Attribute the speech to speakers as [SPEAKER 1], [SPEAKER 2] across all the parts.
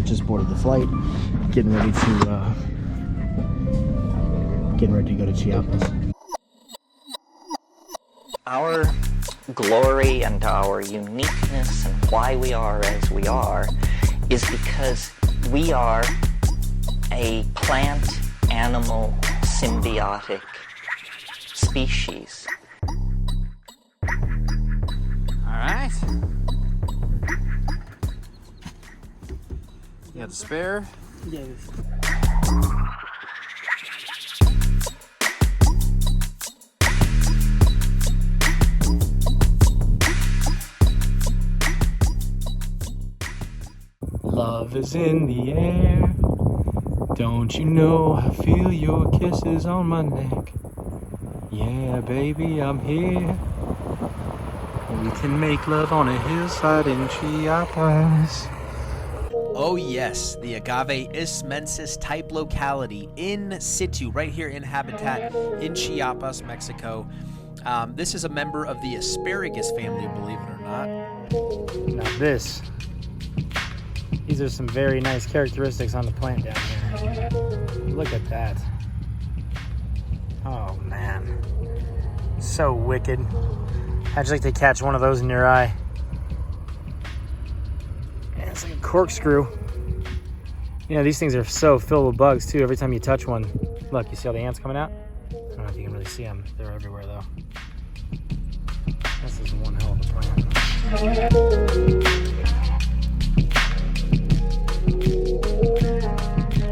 [SPEAKER 1] just boarded the flight, getting ready to go to Chiapas.
[SPEAKER 2] Our glory and our uniqueness and why we are as we are is because we are a plant-animal symbiotic species.
[SPEAKER 1] All right. You got the spare?
[SPEAKER 3] Yes.
[SPEAKER 1] Love is in the air. Don't you know I feel your kisses on my neck? Yeah, baby, I'm here. We can make love on a hillside in Chiapas.
[SPEAKER 4] Oh yes, the Agave ismensis type locality in situ, right here in habitat in Chiapas, Mexico. This is a member of the asparagus family, believe it or not.
[SPEAKER 1] Now these are some very nice characteristics on the plant down here. Look at that. Oh man, so wicked. I'd like to catch one of those in your eye. And it's like a corkscrew. You know, these things are so filled with bugs too. Every time you touch one, look, you see all the ants coming out? I don't know if you can really see them. They're everywhere though. This is one hell of a plant.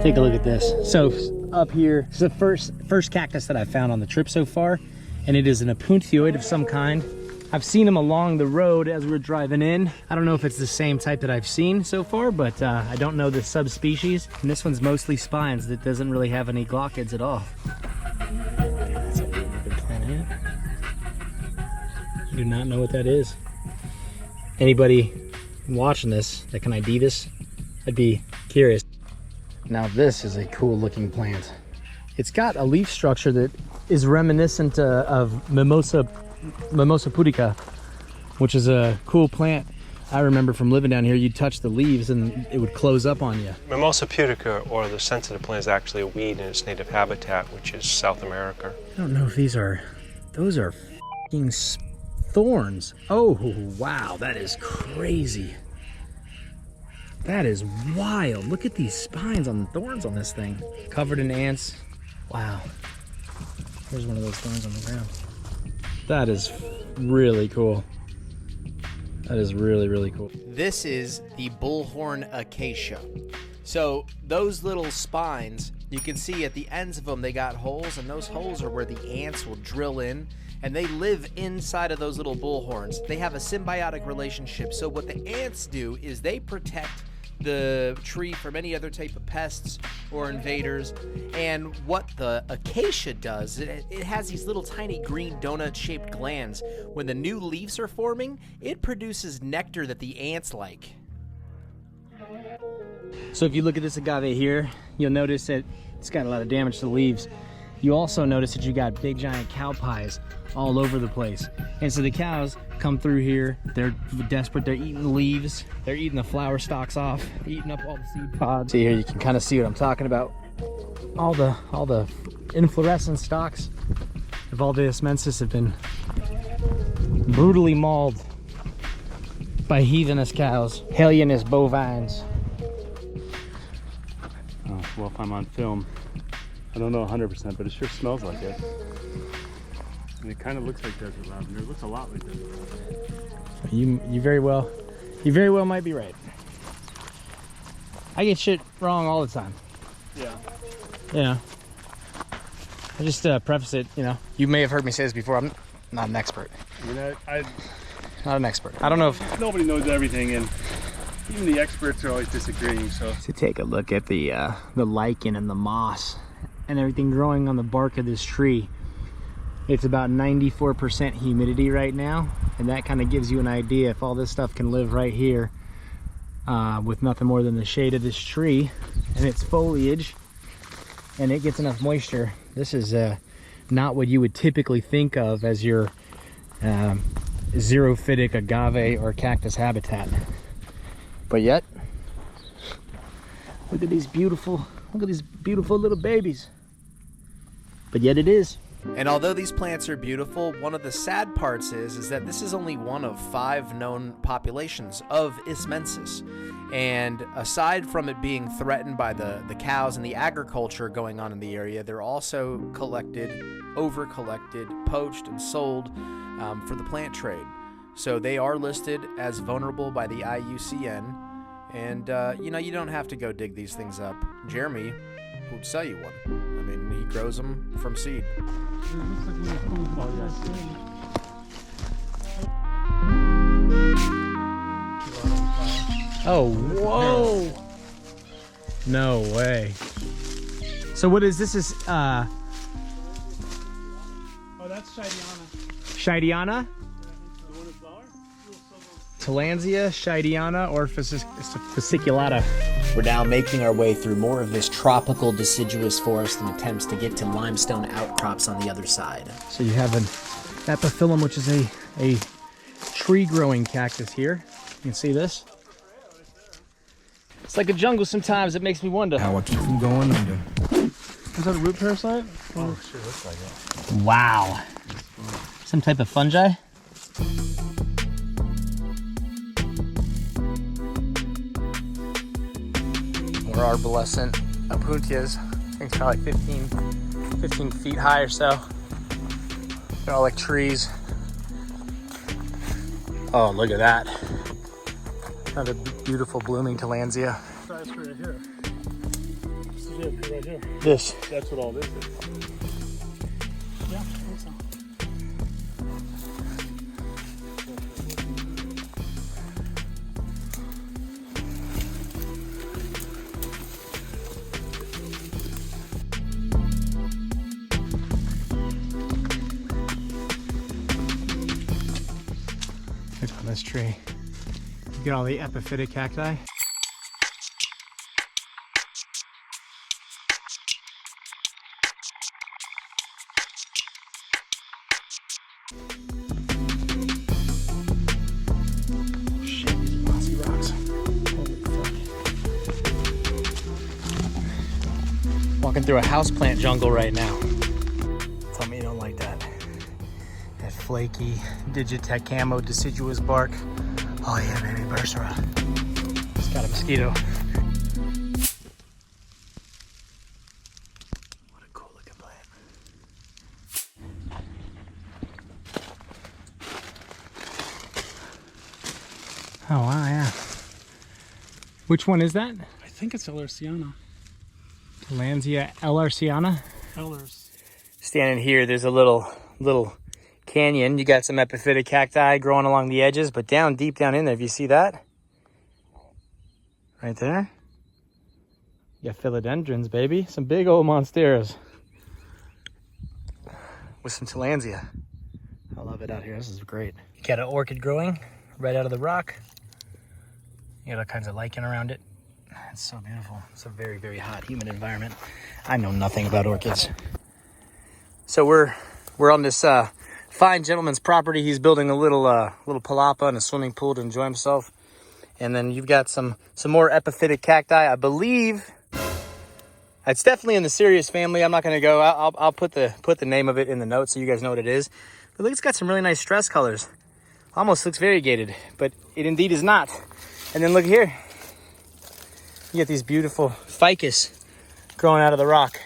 [SPEAKER 1] Take a look at this. So up here, it's the first cactus that I found on the trip so far, and it is an apuntioid of some kind. I've seen them along the road as we were driving in. I don't know if it's the same type that I've seen so far, but I don't know the subspecies. And this one's mostly spines. That doesn't really have any glaucids at all. That's a really good plant, isn't it? I do not know what that is. Anybody watching this that can ID this, I'd be curious. Now this is a cool looking plant. It's got a leaf structure that is reminiscent of Mimosa pudica, which is a cool plant. I remember from living down here, you'd touch the leaves and it would close up on you.
[SPEAKER 5] Mimosa pudica, or the sensitive plant, is actually a weed in its native habitat, which is South America.
[SPEAKER 1] I don't know if those are f***ing thorns. Oh wow, that is crazy. That is wild. Look at these spines on the thorns on this thing. Covered in ants. Wow. There's one of those thorns on the ground. That is really cool. That is really, really cool.
[SPEAKER 4] This is the bullhorn acacia. So those little spines, you can see at the ends of them, they got holes, and those holes are where the ants will drill in, and they live inside of those little bullhorns. They have a symbiotic relationship. So what the ants do is they protect the tree from any other type of pests or invaders. And what the acacia does, it has these little tiny green donut shaped glands. When the new leaves are forming, it produces nectar that the ants like.
[SPEAKER 1] So if you look at this agave here, you'll notice that it's got a lot of damage to the leaves. You also notice that you got big giant cow pies all over the place. And so the cows come through here, they're desperate, they're eating the leaves, they're eating the flower stalks off, eating up all the seed pods. See here, you can kind of see what I'm talking about. All the inflorescent stalks of Agave ismensis have been brutally mauled by heathenous cows, hellions bovines.
[SPEAKER 3] Oh, well, if I'm on film, I don't know 100%, but it sure smells like it. And it kind of looks like desert lavender. It looks a lot like desert lavender.
[SPEAKER 1] You very well might be right. I get shit wrong all the time.
[SPEAKER 3] Yeah.
[SPEAKER 1] You know, I just preface it, you know. You may have heard me say this before. I'm not an expert.
[SPEAKER 3] I mean, I
[SPEAKER 1] Not an expert. I don't know if
[SPEAKER 3] nobody knows everything, and even the experts are always disagreeing. So
[SPEAKER 1] to take a look at the lichen and the moss and everything growing on the bark of this tree. It's about 94% humidity right now, and that kind of gives you an idea if all this stuff can live right here with nothing more than the shade of this tree and its foliage, and it gets enough moisture. This is not what you would typically think of as your xerophytic agave or cactus habitat, but yet Look at these beautiful little babies. But yet it is.
[SPEAKER 4] And although these plants are beautiful, one of the sad parts is that this is only one of 5 known populations of Ismensis. And aside from it being threatened by the cows and the agriculture going on in the area, they're also over-collected, poached, and sold for the plant trade. So they are listed as vulnerable by the IUCN. And, you don't have to go dig these things up. Jeremy would sell you one. I mean, he grows them from seed.
[SPEAKER 1] Oh, whoa! No way. So what is this?
[SPEAKER 3] Oh, that's Shidiana.
[SPEAKER 1] Shidiana?
[SPEAKER 3] The one in flower?
[SPEAKER 1] Tillandsia, Shidiana, or fasciculata.
[SPEAKER 6] We're now making our way through more of this tropical deciduous forest in attempts to get to limestone outcrops on the other side.
[SPEAKER 1] So you have an epiphyllum, which is a tree-growing cactus here. You can see this. It's like a jungle sometimes. It makes me wonder.
[SPEAKER 7] How I keep from going under.
[SPEAKER 3] Is that a root parasite?
[SPEAKER 7] Oh, sure looks like it.
[SPEAKER 1] Wow. Some type of fungi? More arborescent opuntias. I think it's probably like 15 feet high or so. They're all like trees. Oh, look at that. Another beautiful blooming Tillandsia.
[SPEAKER 3] That's right here. This is it, right here.
[SPEAKER 1] This.
[SPEAKER 3] That's what all this is. Yeah, I think so.
[SPEAKER 1] Look on this tree. You get all the epiphytic cacti. Shit, these are mossy rocks. Holy fuck. Walking through a houseplant jungle right now. Tell me you don't like that. That flaky Digitech camo deciduous bark. Oh yeah, baby, Bursera. It's got a mosquito. What a cool looking plant. Oh wow, yeah. Which one is that?
[SPEAKER 3] I think it's Ellersiana.
[SPEAKER 1] Tillandsia Ellersiana.
[SPEAKER 3] Ellers.
[SPEAKER 1] Standing here, there's a little canyon. You got some epiphytic cacti growing along the edges, but deep down in there, if you see that, right there, you got philodendrons, baby. Some big old monsteras with some Tillandsia. I love it out here. This is great. You got an orchid growing right out of the rock. You got all kinds of lichen around it. It's so beautiful. It's a very, very hot, humid environment. I know nothing about orchids. So we're on this fine gentleman's property. He's building a little palapa and a swimming pool to enjoy himself. And then you've got some more epiphytic cacti. I believe it's definitely in the Cereus family. I'm not going to go. I'll put the name of it in the notes so you guys know what it is. But look, it's got some really nice stress colors. Almost looks variegated, but it indeed is not. And then look here. You get these beautiful ficus growing out of the rock.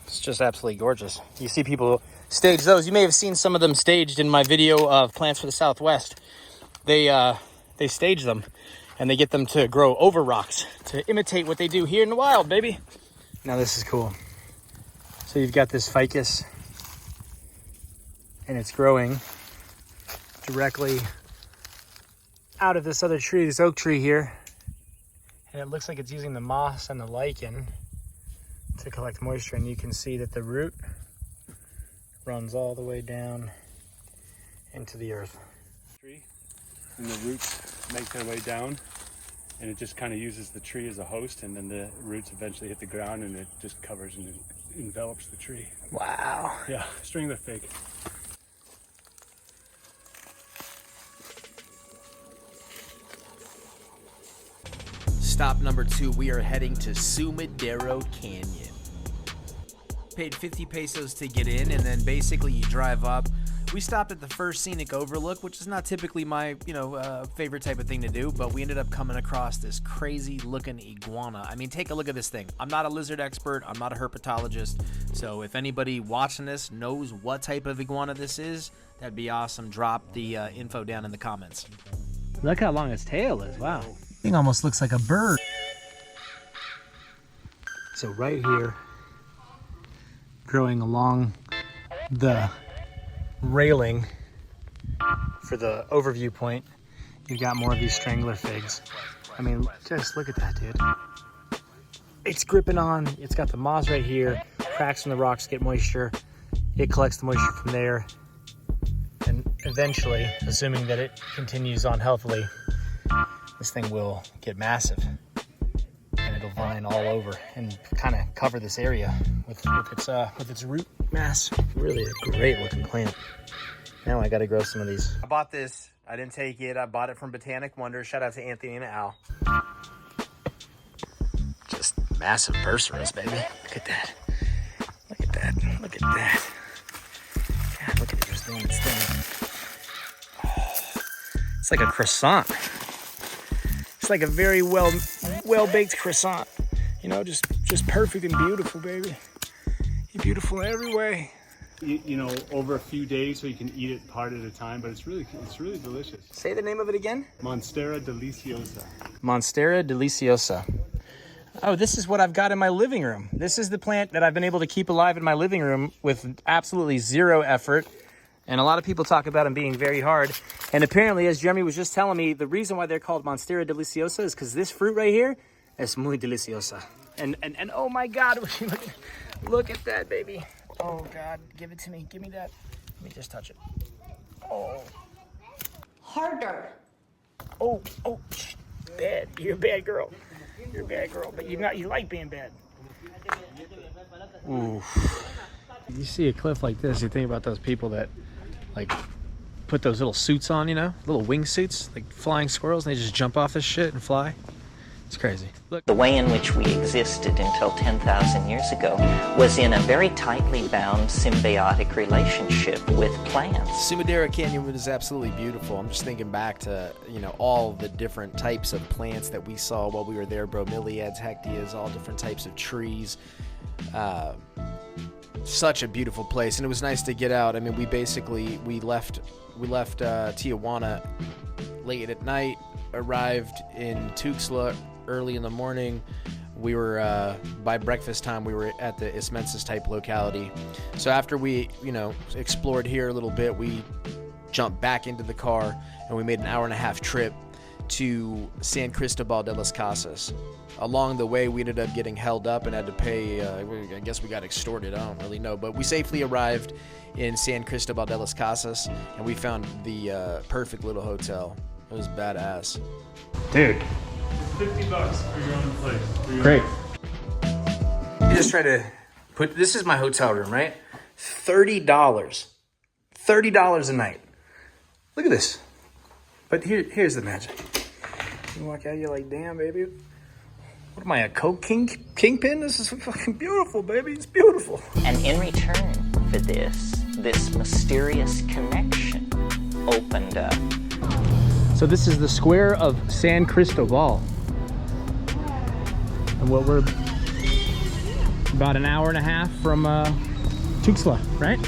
[SPEAKER 1] It's just absolutely gorgeous. You see people stage those. You may have seen some of them staged in my video of Plants for the Southwest. They stage them and they get them to grow over rocks to imitate what they do here in the wild, baby. Now this is cool. So you've got this ficus and it's growing directly out of this other tree, this oak tree here. And it looks like it's using the moss and the lichen to collect moisture, and you can see that the root runs all the way down into the earth.
[SPEAKER 3] And the roots make their way down, and it just kind of uses the tree as a host, and then the roots eventually hit the ground and it just covers and envelops the tree.
[SPEAKER 1] Wow.
[SPEAKER 3] Yeah, stringlet fig.
[SPEAKER 4] Stop number 2, we are heading to Sumidero Canyon. Paid 50 pesos to get in, and then basically you drive up. We stopped at the first scenic overlook, which is not typically my, favorite type of thing to do, but we ended up coming across this crazy looking iguana. I mean, take a look at this thing. I'm not a lizard expert. I'm not a herpetologist. So if anybody watching this knows what type of iguana this is, that'd be awesome. Drop the info down in the comments.
[SPEAKER 1] Look how long its tail is. Wow. Thing almost looks like a bird. So right here, growing along the railing for the overview point, you've got more of these strangler figs. I mean, just look at that, dude. It's gripping on. It's got the moss right here. Cracks in the rocks get moisture. It collects the moisture from there. And eventually, assuming that it continues on healthily, this thing will get massive. And it'll vine all over and kind of cover this area with its root mass. Really a great looking plant. Now I gotta grow some of these.
[SPEAKER 4] I bought this. I didn't take it. I bought it from Botanic Wonder. Shout out to Anthony and Al.
[SPEAKER 1] Just massive bursaries, baby. Look at that. Look at that. Look at that. God, look at it just doing its thing. Oh, it's like a croissant. It's like a very well-baked croissant. You know, just perfect and beautiful, baby. You're beautiful in every way.
[SPEAKER 3] You know, over a few days, so you can eat it part at a time, but it's really delicious.
[SPEAKER 1] Say the name of it again.
[SPEAKER 3] Monstera deliciosa.
[SPEAKER 1] Monstera deliciosa. Oh, this is what I've got in my living room. This is the plant that I've been able to keep alive in my living room with absolutely zero effort. And a lot of people talk about them being very hard. And apparently, as Jeremy was just telling me, the reason why they're called Monstera deliciosa is because this fruit right here is muy deliciosa. And oh my God, look at that, baby. Oh God, give it to me. Give me that. Let me just touch it. Oh.
[SPEAKER 8] Harder.
[SPEAKER 1] Oh, bad. You're a bad girl. You're a bad girl, but you like being bad. Ooh. You see a cliff like this, you think about those people that like put those little suits on, you know, little wingsuits, like flying squirrels, and they just jump off this shit and fly. It's crazy. Look.
[SPEAKER 2] The way in which we existed until 10,000 years ago was in a very tightly bound symbiotic relationship with plants.
[SPEAKER 4] Sumidero Canyon is absolutely beautiful. I'm just thinking back to, all the different types of plants that we saw while we were there. Bromeliads, hecteas, all different types of trees. Such a beautiful place, and it was nice to get out. I mean, we left Tijuana late at night, arrived in Tuxtla early in the morning. We were by breakfast time we were at the Ismensis type locality. So after we explored here a little bit, we jumped back into the car and we made an 1.5-hour trip to San Cristobal de las Casas. Along the way, we ended up getting held up and had to pay, I guess we got extorted, I don't really know. But we safely arrived in San Cristobal de las Casas, and we found the perfect little hotel. It was badass.
[SPEAKER 1] Dude.
[SPEAKER 3] It's $50 for your own place.
[SPEAKER 1] Great. I just try to this is my hotel room, right? $30. $30 a night. Look at this. But here's the magic. You walk out, you're like, damn, baby. What am I, a coke kingpin? This is fucking beautiful, baby. It's beautiful.
[SPEAKER 2] And in return for this mysterious connection opened up.
[SPEAKER 1] So this is the square of San Cristobal. And what we're about 1.5 hours from Tuxtla, right?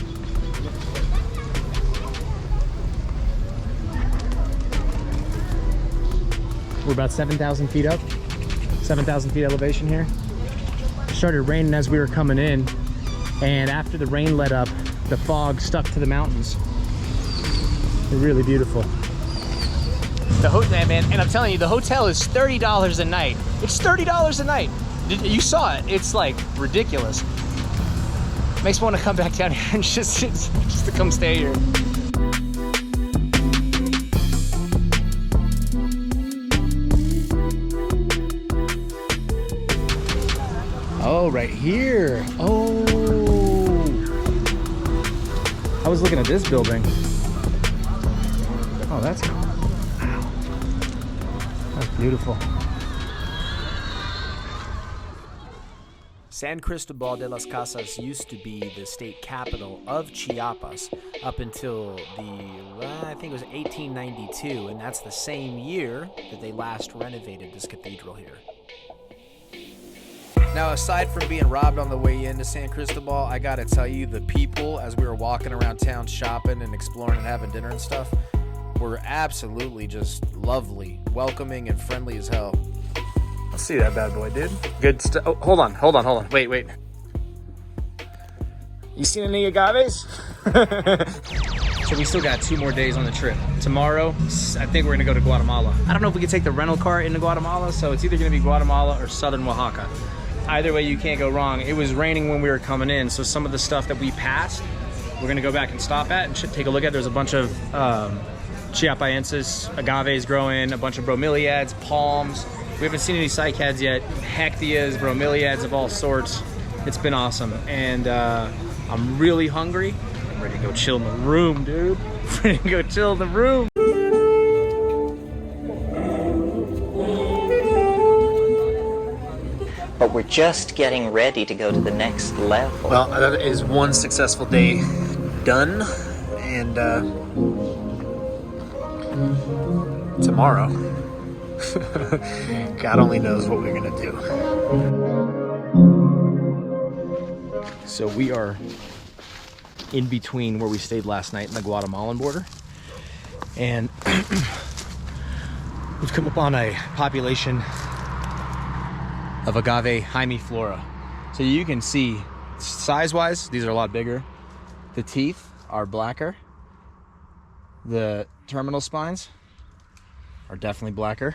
[SPEAKER 1] We're about 7,000 feet up. 7,000 feet elevation here. It started raining as we were coming in, and after the rain let up, the fog stuck to the mountains. They're really beautiful. The hotel, man, and I'm telling you, the hotel is $30 a night. It's $30 a night. You saw it. It's like ridiculous. Makes me want to come back down here and just to come stay here. Oh, right here. Oh. I was looking at this building. Oh, that's cool. Wow. That's beautiful.
[SPEAKER 6] San Cristobal de las Casas used to be the state capital of Chiapas up until I think it was 1892, and that's the same year that they last renovated this cathedral here. Now, aside from being robbed on the way into San Cristobal, I gotta tell you, the people, as we were walking around town shopping and exploring and having dinner and stuff, were absolutely just lovely, welcoming, and friendly as hell.
[SPEAKER 1] Let's see that bad boy, dude. Good stuff. Oh, hold on. Wait. You seen any agaves? So we still got 2 more days on the trip. Tomorrow, I think we're gonna go to Guatemala. I don't know if we can take the rental car into Guatemala, so it's either gonna be Guatemala or Southern Oaxaca. Either way, you can't go wrong. It was raining when we were coming in, so some of the stuff that we passed, we're gonna go back and stop at and take a look at. There's a bunch of Chiapaensis agaves growing, a bunch of bromeliads, palms. We haven't seen any cycads yet. Hectias, bromeliads of all sorts. It's been awesome. And I'm really hungry. I'm ready to go chill in the room, dude. Ready to go chill in the room.
[SPEAKER 2] But we're just getting ready to go to the next level.
[SPEAKER 1] Well, that is one successful day done. And tomorrow, God only knows what we're gonna do. So we are in between where we stayed last night and the Guatemalan border, and we've come upon a population of agave hymiflora. So you can see size-wise, these are a lot bigger. The teeth are blacker. The terminal spines are definitely blacker.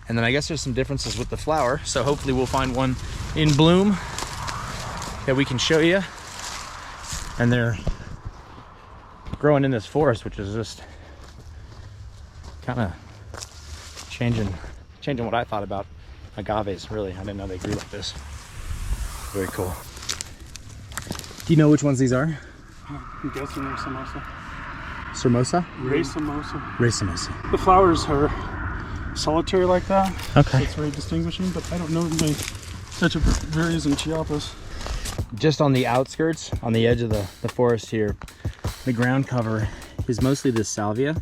[SPEAKER 1] And then I guess there's some differences with the flower. So hopefully we'll find one in bloom that we can show you. And they're growing in this forest, which is just kind of changing what I thought about agaves, really. I didn't know they grew like this. Very cool. Do you know which ones these are?
[SPEAKER 3] I'm guessing they're Samosa.
[SPEAKER 1] Cermosa?
[SPEAKER 3] Racemosa.
[SPEAKER 1] Racemosa.
[SPEAKER 3] The flowers are solitary like that.
[SPEAKER 1] Okay.
[SPEAKER 3] So it's very distinguishing, but I don't know if they such a varies in Chiapas.
[SPEAKER 1] Just on the outskirts, on the edge of the forest here, the ground cover is mostly this salvia.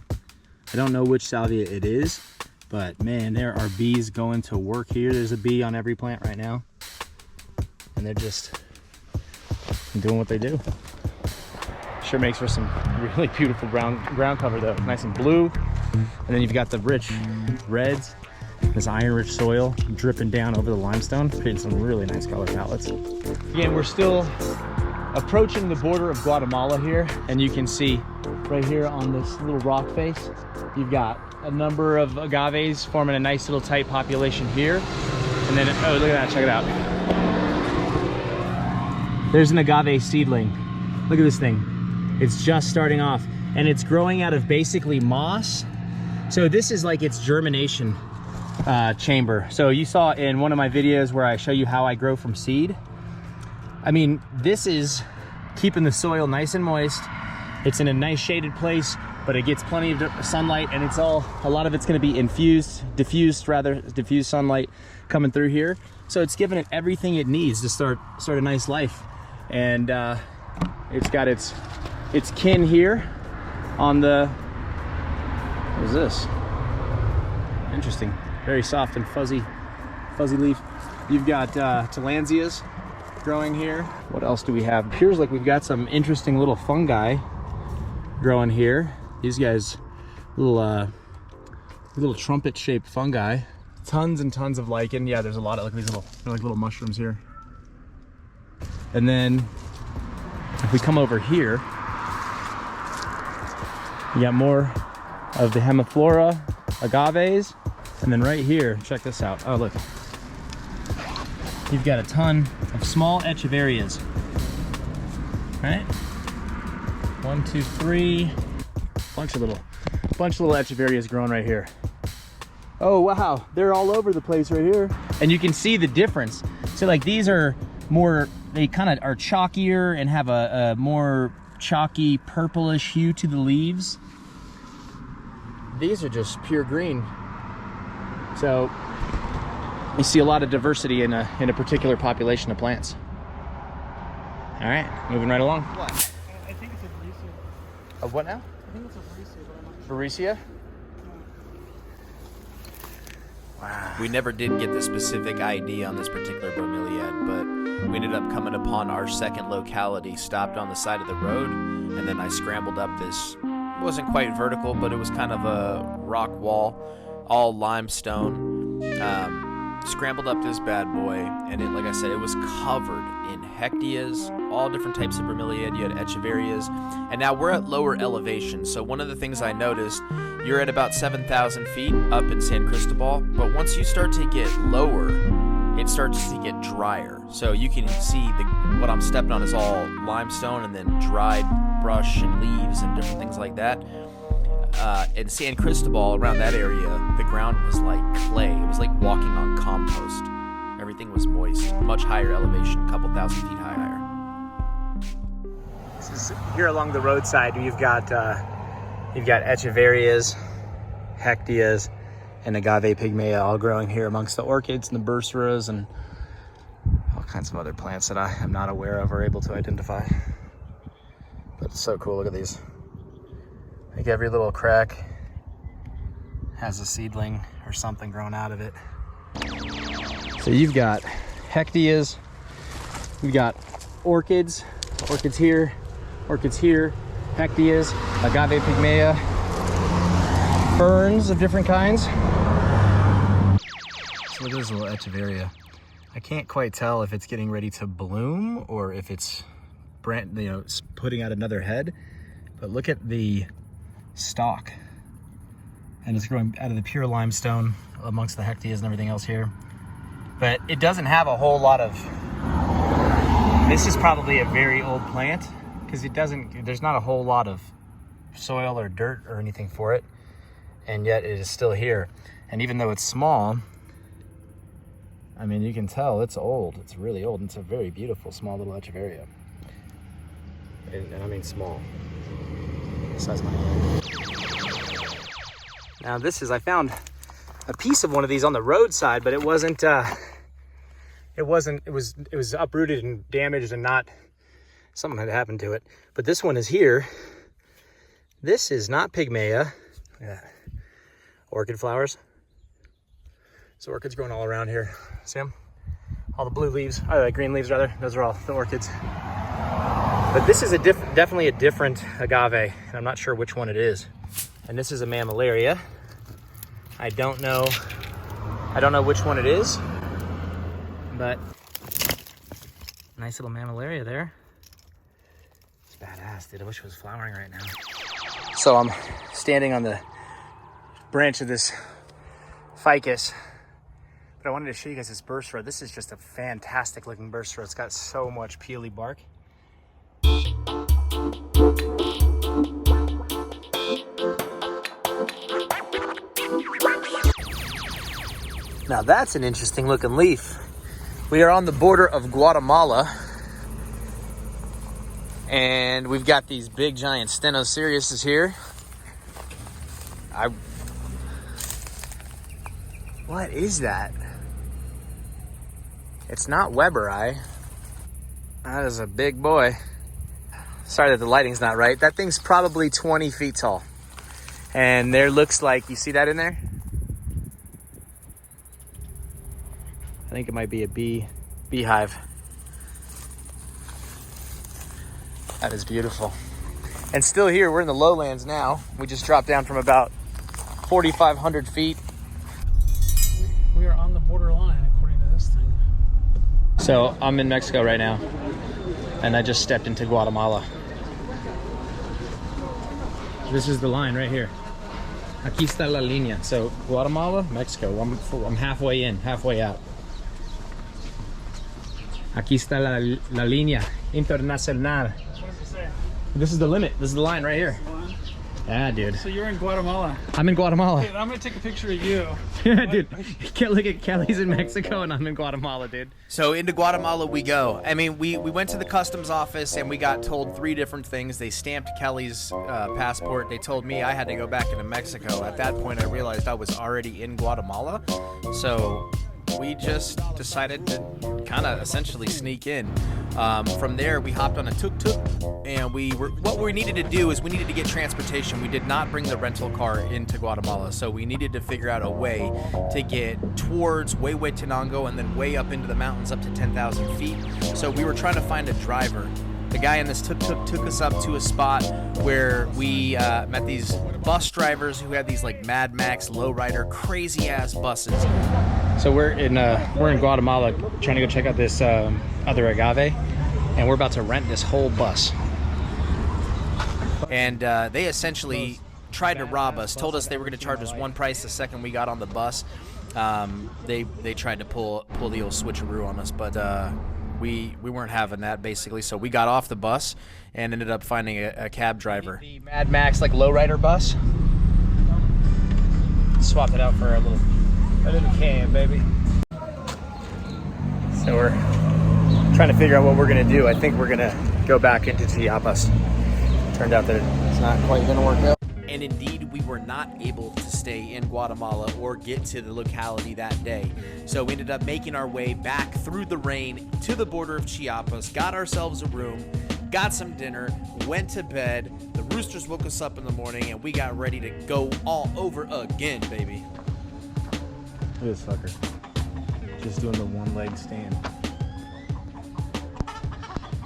[SPEAKER 1] I don't know which salvia it is, but man, there are bees going to work here. There's a bee on every plant right now, and they're just doing what they do. Sure makes for some really beautiful ground cover though. Nice and blue. And then you've got the rich reds, this iron-rich soil dripping down over the limestone, creating some really nice color palettes. Again, we're still approaching the border of Guatemala here, and you can see right here on this little rock face, you've got a number of agaves forming a nice little tight population here. And then, oh, look at that, check it out. There's an agave seedling. Look at this thing. It's just starting off, and it's growing out of basically moss. So this is like its germination chamber. So you saw in one of my videos where I show you how I grow from seed. I mean, this is keeping the soil nice and moist. It's in a nice shaded place, but it gets plenty of sunlight, and it's a lot of it's going to be diffused sunlight coming through here. So it's giving it everything it needs to start a nice life. And it's got its kin here on the, what is this? Interesting, very soft and fuzzy leaf. You've got tillandsias growing here. What else do we have? Appears like we've got some interesting little fungi growing here. These guys, little trumpet-shaped fungi. Tons and tons of lichen. Yeah, there's a lot of, look at these little mushrooms here. And then if we come over here, you got more of the hemiflora agaves. And then right here, check this out. Oh, look. You've got a ton of small echeverias. Right? 1, 2, 3. Bunch of little echeverias growing right here. Oh, wow. They're all over the place right here. And you can see the difference. So like these are more, they kind of are chalkier and have a more chalky purplish hue to the leaves. These are just pure green. So you see a lot of diversity in a particular population of plants. All right, moving right along.
[SPEAKER 6] What?
[SPEAKER 3] I think it's a Mauricio.
[SPEAKER 6] Of what now?
[SPEAKER 3] I think it's a Mauricio, but I'm not sure.
[SPEAKER 6] Mauricia? Wow. We never did get the specific ID on this particular bromeliad, but we ended up coming upon our second locality, stopped on the side of the road, and then I scrambled up this, wasn't quite vertical, but it was kind of a rock wall, all limestone. Scrambled up this bad boy, and it, like I said, it was covered in hectias, all different types of bromeliad. You had echeverias, and now we're at lower elevation. So one of the things I noticed, you're at about 7,000 feet up in San Cristobal, but once you start to get lower, it starts to get drier. So you can see what I'm stepping on is all limestone and then dried brush and leaves and different things like that. In San Cristobal, around that area, the ground was like clay. It was like walking on compost. Everything was moist, much higher elevation, a couple thousand feet higher.
[SPEAKER 1] This is here along the roadside. You've got echeverias, hectias, and agave pygmaea all growing here amongst the orchids and the bursaras and all kinds of other plants that I am not aware of or able to identify. But it's so cool. Look at these. Like every little crack has a seedling or something growing out of it. So you've got hectias, you've got orchids here, hectias, agave pygmaea, ferns of different kinds. So look at this little echeveria. I can't quite tell if it's getting ready to bloom or if it's putting out another head, but look at the stalk, and it's growing out of the pure limestone amongst the hectias and everything else here. But it doesn't have a whole lot of, this is probably a very old plant because there's not a whole lot of soil or dirt or anything for it, and yet it is still here. And even though it's small, I mean, you can tell it's old. It's really old, and it's a very beautiful small little echeveria. And I mean small. The size of my hand. Now I found a piece of one of these on the roadside, but it was uprooted and damaged and something had happened to it. But this one is here. This is not pygmaea. Look at that. Orchid flowers. So orchids growing all around here. See them? All the blue leaves, green leaves rather. Those are all the orchids. But this is definitely a different agave, and I'm not sure which one it is. And this is a mammillaria. I don't know which one it is, but nice little mammillaria there. It's badass, dude. I wish it was flowering right now. So I'm standing on the branch of this ficus, but I wanted to show you guys this bursara. This is just a fantastic looking bursara. It's got so much peely bark. Now that's an interesting looking leaf. We are on the border of Guatemala, and we've got these big giant Stenoseriuses here. What is that? It's not Weberi. That is a big boy. Sorry that the lighting's not right. That thing's probably 20 feet tall. And there looks like, you see that in there? I think it might be a beehive. That is beautiful. And still here, we're in the lowlands now. We just dropped down from about 4,500 feet.
[SPEAKER 3] We are on the borderline according to this thing.
[SPEAKER 1] So I'm in Mexico right now, and I just stepped into Guatemala. This is the line right here. Aquí está la línea. So Guatemala, Mexico. I'm halfway in, halfway out. Aquí está la línea internacional.
[SPEAKER 3] What does it say?
[SPEAKER 1] This is the limit. This is the line right here. Yeah, dude.
[SPEAKER 3] So you're in Guatemala.
[SPEAKER 1] I'm in Guatemala.
[SPEAKER 3] Okay, I'm gonna take a picture of you.
[SPEAKER 1] Yeah, dude. Look at Kelly's in Mexico and I'm in Guatemala, dude.
[SPEAKER 6] So into Guatemala we go. I mean, we went to the customs office and we got told 3 different things. They stamped Kelly's passport. They told me I had to go back into Mexico. At that point, I realized I was already in Guatemala. So we just decided to kind of essentially sneak in. From there, we hopped on a tuk-tuk, and what we needed to do is we needed to get transportation. We did not bring the rental car into Guatemala, so we needed to figure out a way to get towards Huehuetenango and then way up into the mountains up to 10,000 feet. So we were trying to find a driver. The guy in this tuk-tuk took us up to a spot where we met these bus drivers who had these like Mad Max lowrider crazy ass buses.
[SPEAKER 1] So we're in Guatemala trying to go check out this other agave, and we're about to rent this whole bus.
[SPEAKER 6] And they essentially tried to rob us, told us they were going to charge us one price the second we got on the bus. They tried to pull the old switcheroo on us, but we weren't having that basically. So we got off the bus and ended up finding a cab driver.
[SPEAKER 1] The Mad Max like lowrider bus. Swapped it out for a little cam, baby. So we're trying to figure out what we're gonna do. I think we're gonna go back into Chiapas. Turned out that it's not quite gonna work out.
[SPEAKER 6] And indeed, we were not able to stay in Guatemala or get to the locality that day. So we ended up making our way back through the rain to the border of Chiapas, got ourselves a room, got some dinner, went to bed. The roosters woke us up in the morning, and we got ready to go all over again, baby.
[SPEAKER 1] Look at this fucker. Just doing the one leg stand.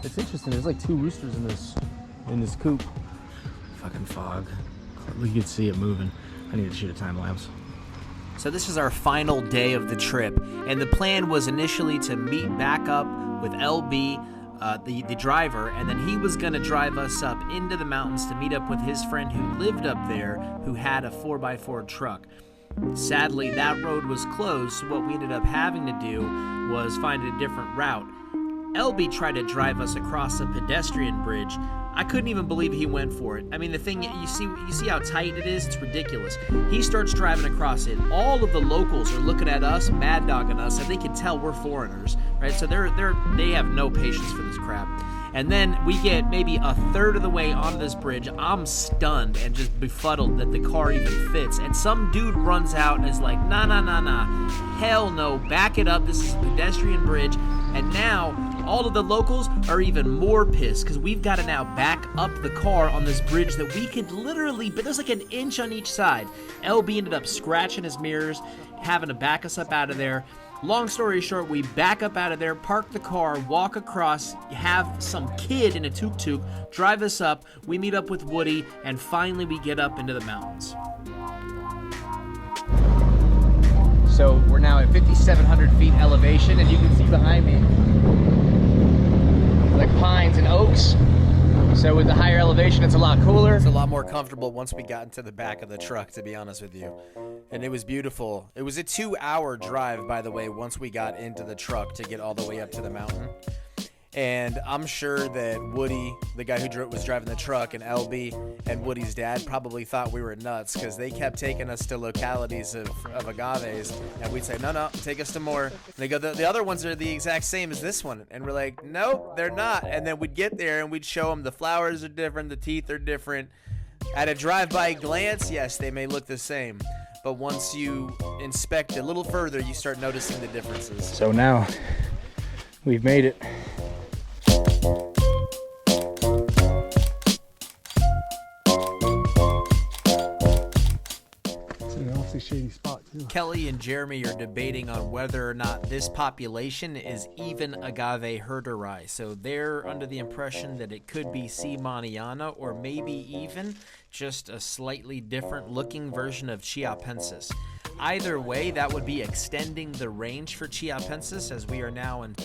[SPEAKER 1] It's interesting, there's like two roosters in this coop. Fucking fog. You can see it moving. I need to shoot a time lapse.
[SPEAKER 6] So this is our final day of the trip, and the plan was initially to meet back up with LB, the driver, and then he was going to drive us up into the mountains to meet up with his friend who lived up there, who had a 4x4 truck. Sadly, that road was closed, so what we ended up having to do was find a different route. LB tried to drive us across a pedestrian bridge. I couldn't even believe he went for it. I mean, the thing, you see how tight it is? It's ridiculous. He starts driving across it. All of the locals are looking at us, mad dogging us, and they can tell we're foreigners, right? So they have no patience for this crap. And then we get maybe a third of the way onto this bridge. I'm stunned and just befuddled that the car even fits. And some dude runs out and is like, nah. Hell no, back it up. This is a pedestrian bridge. And now all of the locals are even more pissed because we've got to now back up the car on this bridge that we could literally, but there's like an inch on each side. LB ended up scratching his mirrors, having to back us up out of there. Long story short, we back up out of there, park the car, walk across, have some kid in a tuk-tuk drive us up. We meet up with Woody, and finally we get up into the mountains.
[SPEAKER 1] So we're now at 5,700 feet elevation, and you can see behind me like pines and oaks. So with the higher elevation, it's a lot cooler.
[SPEAKER 6] It's a lot more comfortable once we got into the back of the truck, to be honest with you. And it was beautiful. It was a 2-hour drive, by the way, once we got into the truck to get all the way up to the mountain. And I'm sure that Woody, the guy who was driving the truck, and LB and Woody's dad probably thought we were nuts because they kept taking us to localities of agaves, and we'd say, no, take us to more. And they go, the other ones are the exact same as this one. And we're like, no, they're not. And then we'd get there and we'd show them the flowers are different, the teeth are different. At a drive-by glance, yes, they may look the same. But once you inspect a little further, you start noticing the differences.
[SPEAKER 1] So now we've made it.
[SPEAKER 3] Shady spot too.
[SPEAKER 6] Kelly and Jeremy are debating on whether or not this population is even agave herderi. So they're under the impression that it could be C. Maniana or maybe even just a slightly different looking version of Chiapensis. Either way, that would be extending the range for Chiapensis, as we are now in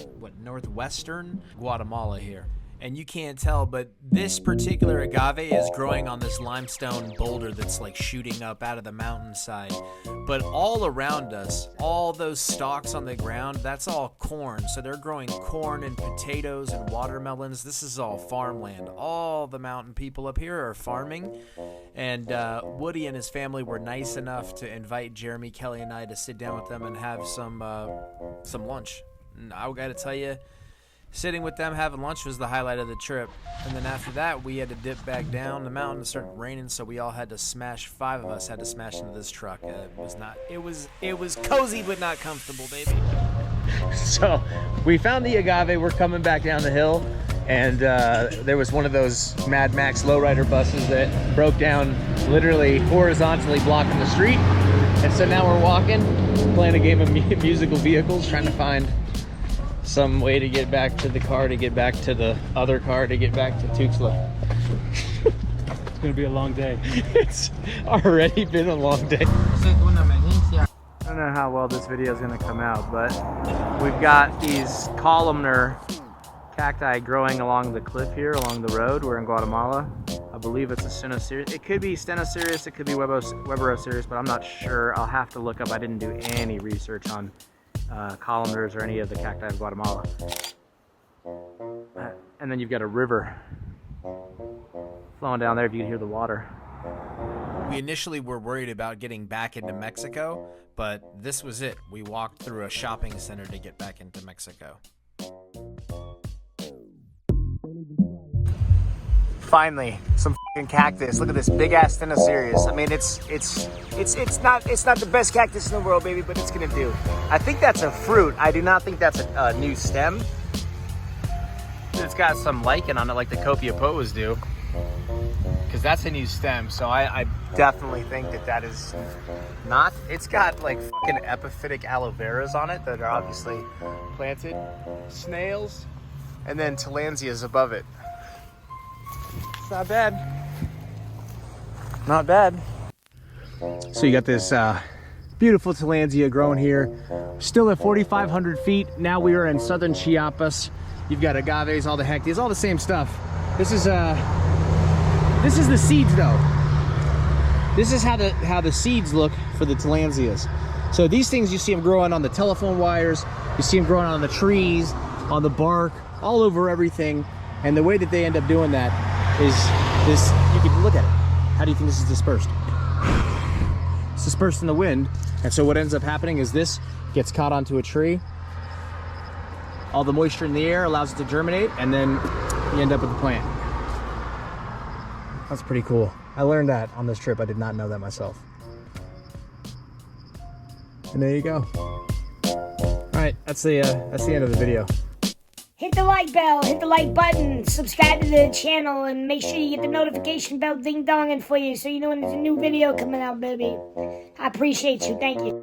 [SPEAKER 6] northwestern Guatemala here. And you can't tell, but this particular agave is growing on this limestone boulder that's like shooting up out of the mountainside. But all around us, all those stalks on the ground, that's all corn. So they're growing corn and potatoes and watermelons. This is all farmland. All the mountain people up here are farming. And Woody and his family were nice enough to invite Jeremy, Kelly, and I to sit down with them and have some lunch. And I gotta tell you, sitting with them having lunch was the highlight of the trip. And then after that, we had to dip back down the mountain. It started raining, so we all had to smash. 5 of us had to smash into this truck. It was cozy but not comfortable, baby.
[SPEAKER 1] So we found the agave, we're coming back down the hill, and there was one of those Mad Max lowrider buses that broke down literally horizontally blocking the street. And so now we're walking, playing a game of musical vehicles, trying to find some way to get back to the car, to get back to the other car, to get back to Tuxtla.
[SPEAKER 3] It's gonna be a long day.
[SPEAKER 1] It's already been a long day. I don't know how well this video is going to come out, but we've got these columnar cacti growing along the cliff here, along the road. We're in Guatemala. I believe it's a Stenocereus. It could be Stenocereus, it could be Weberocereus, but I'm not sure. I'll have to look up. I didn't do any research on columnars or any of the cacti of Guatemala. And then you've got a river flowing down there if you can hear the water.
[SPEAKER 6] We initially were worried about getting back into Mexico, but this was it. We walked through a shopping center to get back into Mexico.
[SPEAKER 1] Finally, some fucking cactus. Look at this big ass Stenocereus. I mean, it's not the best cactus in the world, baby, but it's gonna do. I think that's a fruit. I do not think that's a new stem. It's got some lichen on it, like the Copiapoas do, because that's a new stem. So I definitely think that is not. It's got like fucking epiphytic aloe veras on it that are obviously planted, snails, and then tillandsias above it. It's not bad. Not bad. So you got this beautiful tillandsia growing here. Still at 4,500 feet. Now we are in Southern Chiapas. You've got agaves, all the hectares, all the same stuff. This is the seeds though. This is how the seeds look for the tillandsias. So these things, you see them growing on the telephone wires, you see them growing on the trees, on the bark, all over everything. And the way that they end up doing that is this. You can look at it. How do you think this is dispersed? It's dispersed in the wind. And so what ends up happening is this gets caught onto a tree. All the moisture in the air allows it to germinate, and then you end up with the plant. That's pretty cool. I learned that on this trip. I did not know that myself. And there you go. All right, that's the end of the video.
[SPEAKER 8] Hit the like bell, hit the like button, subscribe to the channel, and make sure you get the notification bell ding-donging for you so you know when there's a new video coming out, baby. I appreciate you. Thank you.